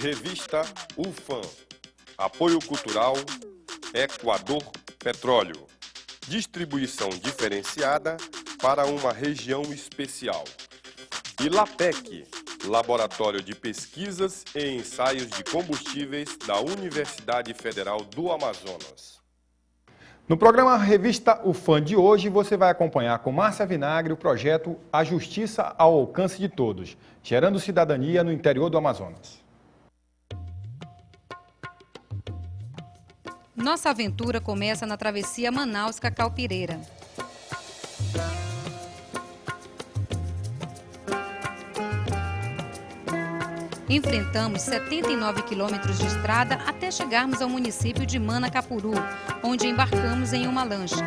Revista UFAM. Apoio Cultural Equador Petróleo. Distribuição diferenciada para uma região especial. E LAPEC, Laboratório de Pesquisas e Ensaios de Combustíveis da Universidade Federal do Amazonas. No programa Revista UFAM de hoje, você vai acompanhar com Márcia Vinagre o projeto A Justiça ao Alcance de Todos, gerando cidadania no interior do Amazonas. Nossa aventura começa na travessia Manaus-Cacau-Pireira. Enfrentamos 79 quilômetros de estrada até chegarmos ao município de Manacapuru, onde embarcamos em uma lancha.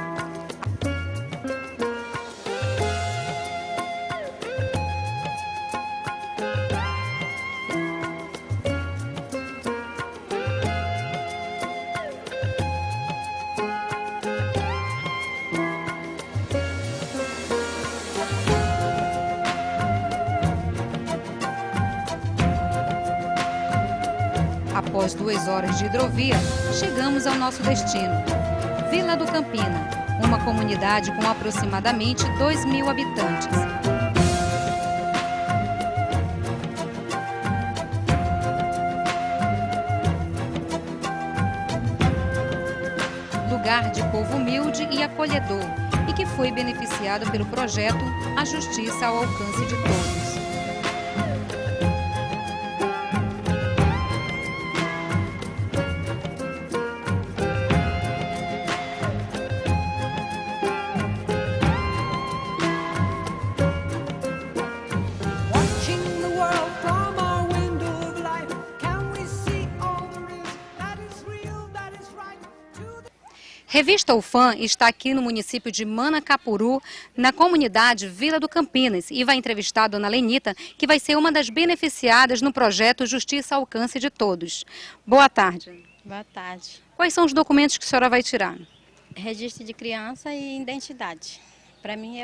Após 2 horas de hidrovia, chegamos ao nosso destino, Vila do Campina, uma comunidade com aproximadamente 2.000 habitantes. Lugar de povo humilde e acolhedor, e que foi beneficiado pelo projeto A Justiça ao Alcance de Todos. Revista UFAM está aqui no município de Manacapuru, na comunidade Vila do Campinas, e vai entrevistar a dona Lenita, que vai ser uma das beneficiadas no projeto Justiça ao Alcance de Todos. Boa tarde. Boa tarde. Quais são os documentos que a senhora vai tirar? Registro de criança e identidade. Para mim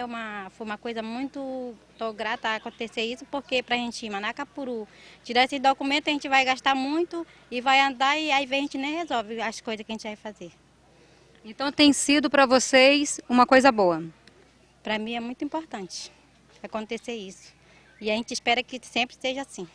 foi uma coisa muito... Estou grata a acontecer isso, porque para a gente ir em Manacapuru, tirar esse documento, a gente vai gastar muito e vai andar, e aí a gente nem resolve as coisas que a gente vai fazer. Então tem sido para vocês uma coisa boa? Para mim é muito importante acontecer isso. E a gente espera que sempre seja assim.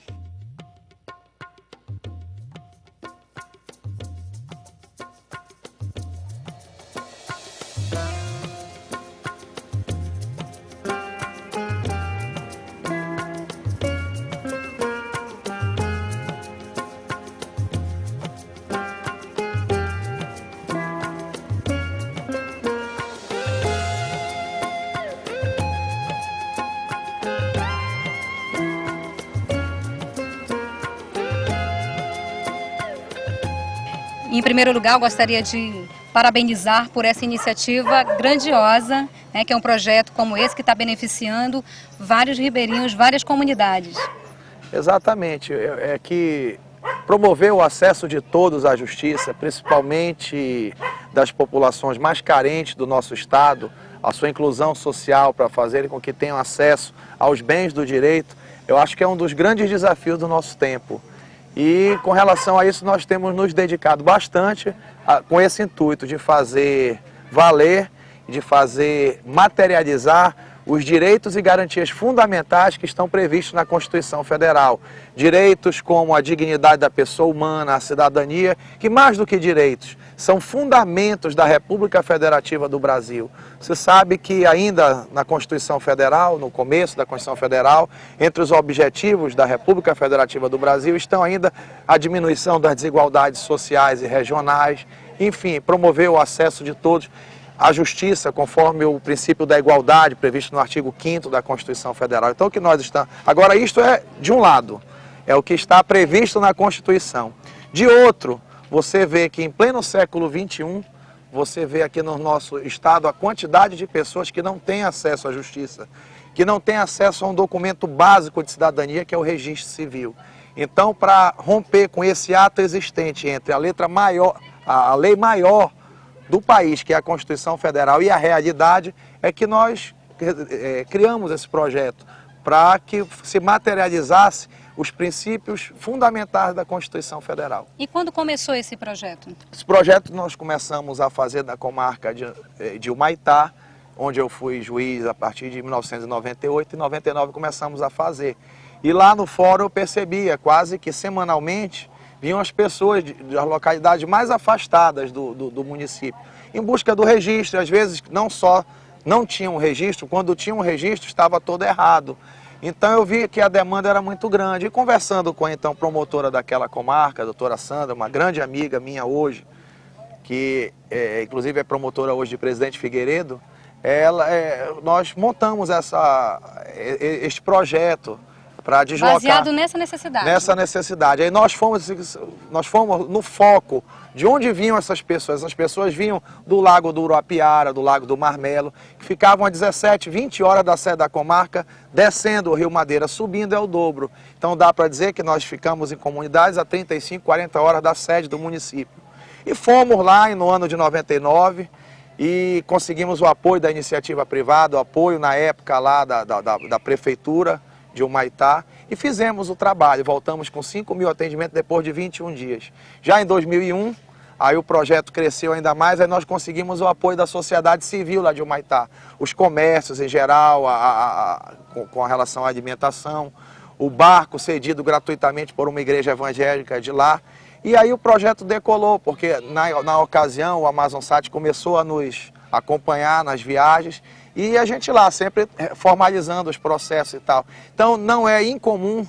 Em primeiro lugar, eu gostaria de parabenizar por essa iniciativa grandiosa, né, que é um projeto como esse que está beneficiando vários ribeirinhos, várias comunidades. Exatamente, é que promover o acesso de todos à justiça, principalmente das populações mais carentes do nosso estado, a sua inclusão social para fazerem com que tenham acesso aos bens do direito, eu acho que é um dos grandes desafios do nosso tempo. E com relação a isso nós temos nos dedicado bastante com esse intuito de fazer valer, de fazer materializar os direitos e garantias fundamentais que estão previstos na Constituição Federal. Direitos como a dignidade da pessoa humana, a cidadania, que mais do que direitos, são fundamentos da República Federativa do Brasil. Você sabe que ainda na Constituição Federal, no começo da Constituição Federal, entre os objetivos da República Federativa do Brasil estão ainda a diminuição das desigualdades sociais e regionais, enfim, promover o acesso de todos à justiça, conforme o princípio da igualdade previsto no artigo 5º da Constituição Federal. Então, o que nós estamos... Agora, isto é de um lado, é o que está previsto na Constituição. De outro, você vê que em pleno século XXI, você vê aqui no nosso estado a quantidade de pessoas que não têm acesso à justiça, que não têm acesso a um documento básico de cidadania, que é o registro civil. Então, para romper com esse ato existente entre a letra maior, a lei maior do país, que é a Constituição Federal, e a realidade, é que nós criamos esse projeto para que se materializasse os princípios fundamentais da Constituição Federal. E quando começou esse projeto? Esse projeto nós começamos a fazer na comarca de Humaitá, onde eu fui juiz a partir de 1998 e 99 começamos a fazer. E lá no fórum eu percebia quase que semanalmente vinham as pessoas das localidades mais afastadas do município, em busca do registro. Às vezes não só não tinham um registro, quando tinham um registro estava todo errado. Então eu vi que a demanda era muito grande. E conversando com a então promotora daquela comarca, a doutora Sandra, uma grande amiga minha hoje, que inclusive é promotora hoje de Presidente Figueiredo, nós montamos este projeto para deslocar. Baseado nessa necessidade. Nessa necessidade. Aí nós fomos no foco de onde vinham essas pessoas. As pessoas vinham do Lago do Uruapiara, do Lago do Marmelo, que ficavam a 17, 20 horas da sede da comarca, descendo o Rio Madeira, subindo é o dobro. Então dá para dizer que nós ficamos em comunidades a 35, 40 horas da sede do município. E fomos lá no ano de 99 e conseguimos o apoio da iniciativa privada, o apoio na época lá da prefeitura de Humaitá, e fizemos o trabalho. Voltamos com 5.000 atendimentos depois de 21 dias. Já em 2001, aí o projeto cresceu ainda mais, aí nós conseguimos o apoio da sociedade civil lá de Humaitá, os comércios em geral, com relação à alimentação, o barco cedido gratuitamente por uma igreja evangélica de lá. E aí o projeto decolou, porque na ocasião o Amazonsat começou a nos acompanhar nas viagens, e a gente lá sempre formalizando os processos e tal. Então não é incomum,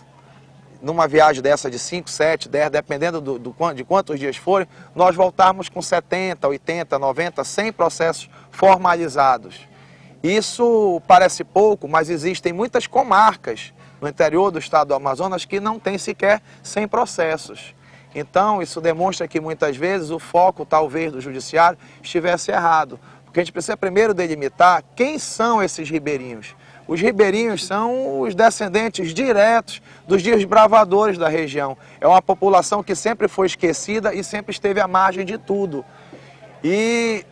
numa viagem dessa de 5, 7, 10, dependendo de quantos dias forem, nós voltarmos com 70, 80, 90, 100 processos formalizados. Isso parece pouco, mas existem muitas comarcas no interior do estado do Amazonas que não tem sequer 100 processos. Então isso demonstra que muitas vezes o foco talvez do judiciário estivesse errado. Porque a gente precisa primeiro delimitar quem são esses ribeirinhos. Os ribeirinhos são os descendentes diretos dos desbravadores da região. É uma população que sempre foi esquecida e sempre esteve à margem de tudo. E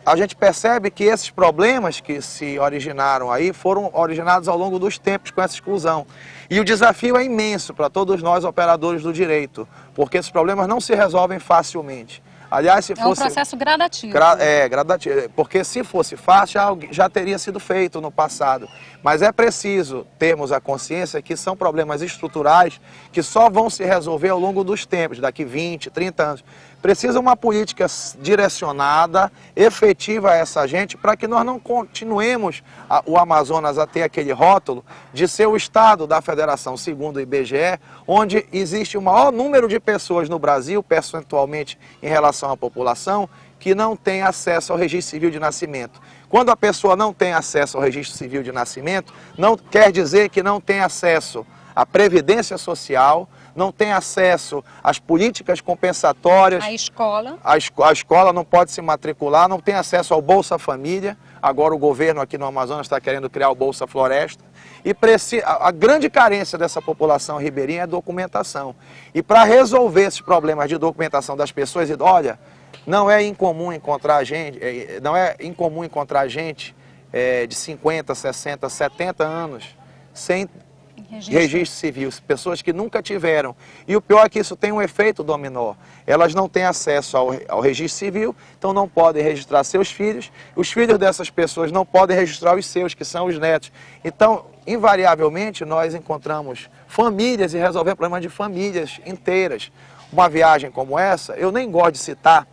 a gente percebe que esses problemas que se originaram aí foram originados ao longo dos tempos com essa exclusão. E o desafio é imenso para todos nós operadores do direito, porque esses problemas não se resolvem facilmente. Aliás, se fosse... É um processo gradativo. Gradativo, porque se fosse fácil, já teria sido feito no passado. Mas é preciso termos a consciência que são problemas estruturais que só vão se resolver ao longo dos tempos, daqui 20, 30 anos. Precisa uma política direcionada, efetiva a essa gente, para que nós não continuemos o Amazonas a ter aquele rótulo de ser o estado da federação, segundo o IBGE, onde existe o maior número de pessoas no Brasil, percentualmente em relação à população, que não tem acesso ao registro civil de nascimento. Quando a pessoa não tem acesso ao registro civil de nascimento, não quer dizer que não tem acesso à previdência social, não tem acesso às políticas compensatórias. A escola. A escola não pode se matricular, não tem acesso ao Bolsa Família. Agora o governo aqui no Amazonas está querendo criar o Bolsa Floresta. E a grande carência dessa população ribeirinha é documentação. E para resolver esses problemas de documentação das pessoas, olha, não é incomum encontrar gente, de 50, 60, 70 anos sem registro civil, pessoas que nunca tiveram. E o pior é que isso tem um efeito dominó. Elas não têm acesso ao registro civil, então não podem registrar seus filhos. Os filhos dessas pessoas não podem registrar os seus, que são os netos. Então, invariavelmente, nós encontramos famílias e resolvemos problemas de famílias inteiras. Uma viagem como essa, eu nem gosto de citar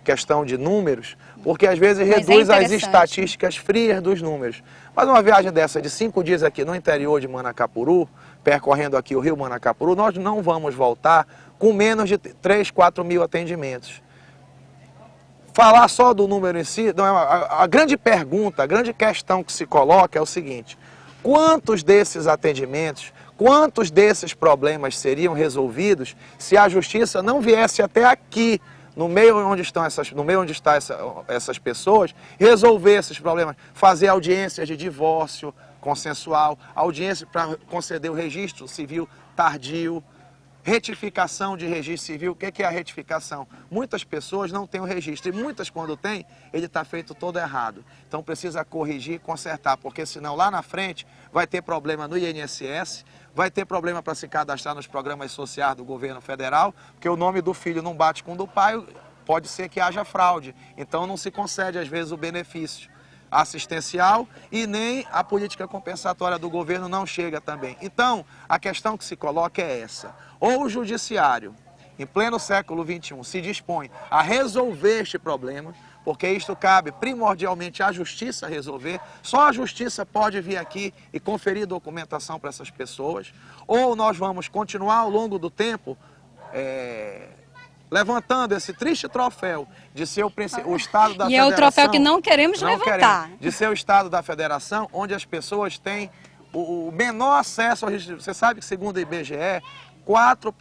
questão de números, porque às vezes reduz as estatísticas frias dos números. Mas uma viagem dessa de 5 dias aqui no interior de Manacapuru, percorrendo aqui o rio Manacapuru, nós não vamos voltar com menos de 3, 4 mil atendimentos. Falar só do número em si, não é a grande pergunta, a grande questão que se coloca é o seguinte: quantos desses atendimentos, quantos desses problemas seriam resolvidos se a justiça não viesse até aqui, no meio onde estão essas pessoas, resolver esses problemas, fazer audiências de divórcio consensual, audiência para conceder o registro civil tardio, Retificação de registro civil. O que é a retificação? Muitas pessoas não têm o registro e muitas, quando têm, ele está feito todo errado. Então precisa corrigir e consertar, porque senão lá na frente vai ter problema no INSS, vai ter problema para se cadastrar nos programas sociais do governo federal, porque o nome do filho não bate com o do pai, pode ser que haja fraude. Então não se concede às vezes o benefício assistencial e nem a política compensatória do governo não chega também. Então, a questão que se coloca é essa. Ou o judiciário, em pleno século XXI, se dispõe a resolver este problema, porque isto cabe primordialmente à justiça resolver, só a justiça pode vir aqui e conferir documentação para essas pessoas, ou nós vamos continuar ao longo do tempo levantando esse triste troféu de ser o Estado da Federação. E é o troféu que não queremos levantar. De ser o Estado da Federação, onde as pessoas têm o menor acesso ao registro. Você sabe que, segundo o IBGE, 4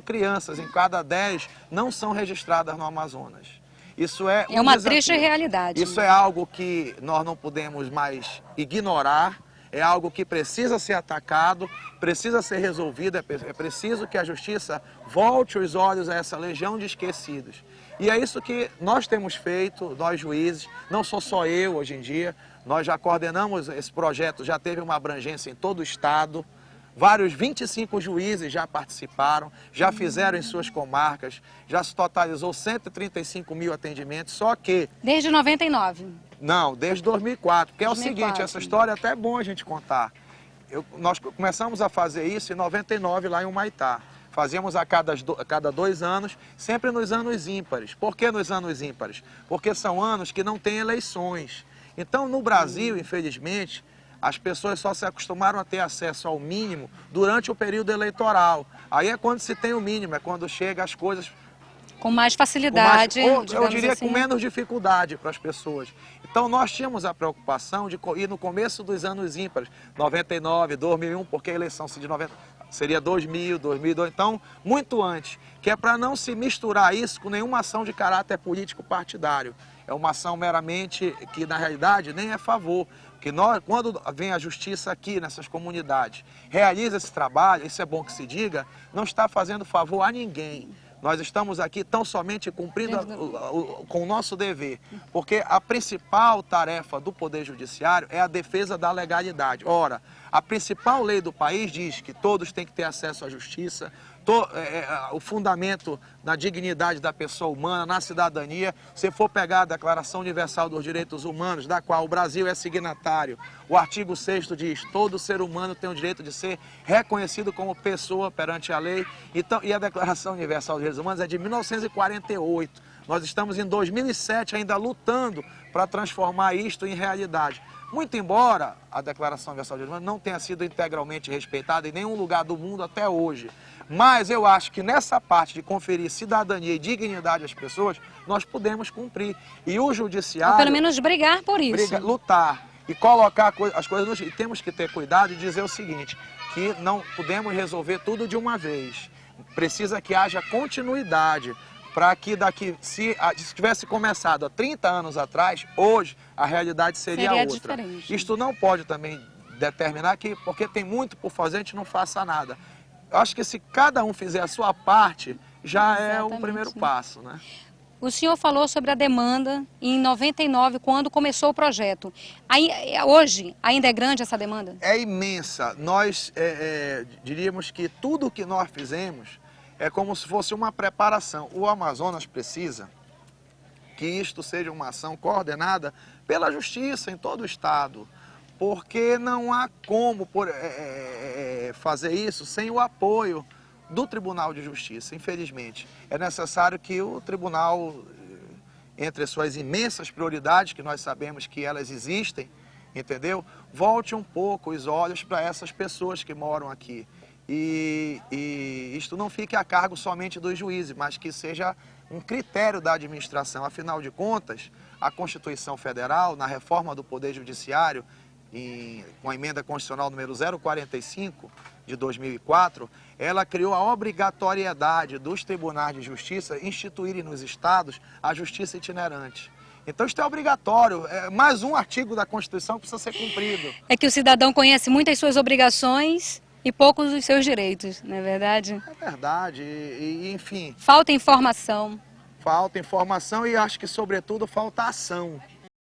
crianças em cada 10 não são registradas no Amazonas. Isso é uma triste realidade. Isso é algo que nós não podemos mais ignorar. É algo que precisa ser atacado, precisa ser resolvido, é preciso que a justiça volte os olhos a essa legião de esquecidos. E é isso que nós temos feito, nós juízes, não sou só eu hoje em dia, nós já coordenamos esse projeto, já teve uma abrangência em todo o estado, vários 25 juízes já participaram, já fizeram em suas comarcas, já se totalizou 135 mil atendimentos, só que... Desde 99? Não, desde 2004, porque 2004. É o seguinte, essa história até é bom a gente contar. Nós começamos a fazer isso em 99 lá em Humaitá. Fazíamos a cada 2 anos, sempre nos anos ímpares. Por que nos anos ímpares? Porque são anos que não tem eleições. Então, no Brasil, infelizmente, as pessoas só se acostumaram a ter acesso ao mínimo durante o período eleitoral. Aí é quando se tem o mínimo, é quando chega as coisas... Com mais facilidade, eu diria assim, com menos dificuldade para as pessoas. Então nós tínhamos a preocupação de ir no começo dos anos ímpares, 99, 2001, porque a eleição seria 2000, 2002, então muito antes, que é para não se misturar isso com nenhuma ação de caráter político partidário. É uma ação meramente que na realidade nem é a favor. Porque quando vem a justiça aqui nessas comunidades, realiza esse trabalho, isso é bom que se diga, não está fazendo favor a ninguém. Nós estamos aqui tão somente cumprindo com o nosso dever, porque a principal tarefa do Poder Judiciário é a defesa da legalidade. Ora, a principal lei do país diz que todos têm que ter acesso à justiça, o fundamento na dignidade da pessoa humana, na cidadania. Se for pegar a Declaração Universal dos Direitos Humanos, da qual o Brasil é signatário, o artigo 6º diz: todo ser humano tem o direito de ser reconhecido como pessoa perante a lei. Então, e a Declaração Universal dos Direitos Humanos é de 1948. Nós estamos em 2007 ainda lutando para transformar isto em realidade. Muito embora a Declaração Universal dos Direitos Humanos não tenha sido integralmente respeitada em nenhum lugar do mundo até hoje. Mas eu acho que nessa parte de conferir cidadania e dignidade às pessoas, nós podemos cumprir. E o judiciário... Ou pelo menos brigar por isso. Lutar e colocar as coisas... E temos que ter cuidado e dizer o seguinte, que não podemos resolver tudo de uma vez. Precisa que haja continuidade, para que daqui, se tivesse começado há 30 anos atrás, hoje a realidade seria outra. Diferente. Isto não pode também determinar que, porque tem muito por fazer, a gente não faça nada. Eu acho que se cada um fizer a sua parte, já é o primeiro passo, né? O senhor falou sobre a demanda em 99, quando começou o projeto. Hoje, ainda é grande essa demanda? É imensa. Nós diríamos que tudo o que nós fizemos é como se fosse uma preparação. O Amazonas precisa que isto seja uma ação coordenada pela justiça em todo o estado, porque não há como fazer isso sem o apoio do Tribunal de Justiça, infelizmente. É necessário que o Tribunal, entre as suas imensas prioridades, que nós sabemos que elas existem, entendeu? Volte um pouco os olhos para essas pessoas que moram aqui. E isto não fique a cargo somente dos juízes, mas que seja um critério da administração. Afinal de contas, a Constituição Federal, na reforma do Poder Judiciário, com a emenda constitucional número 045 de 2004, ela criou a obrigatoriedade dos tribunais de justiça instituírem nos estados a justiça itinerante. Então isso é obrigatório, é mais um artigo da Constituição que precisa ser cumprido. É que o cidadão conhece muito as suas obrigações, E poucos dos seus direitos, não é verdade? É verdade, enfim, Falta informação. falta informação e acho que, sobretudo, falta ação.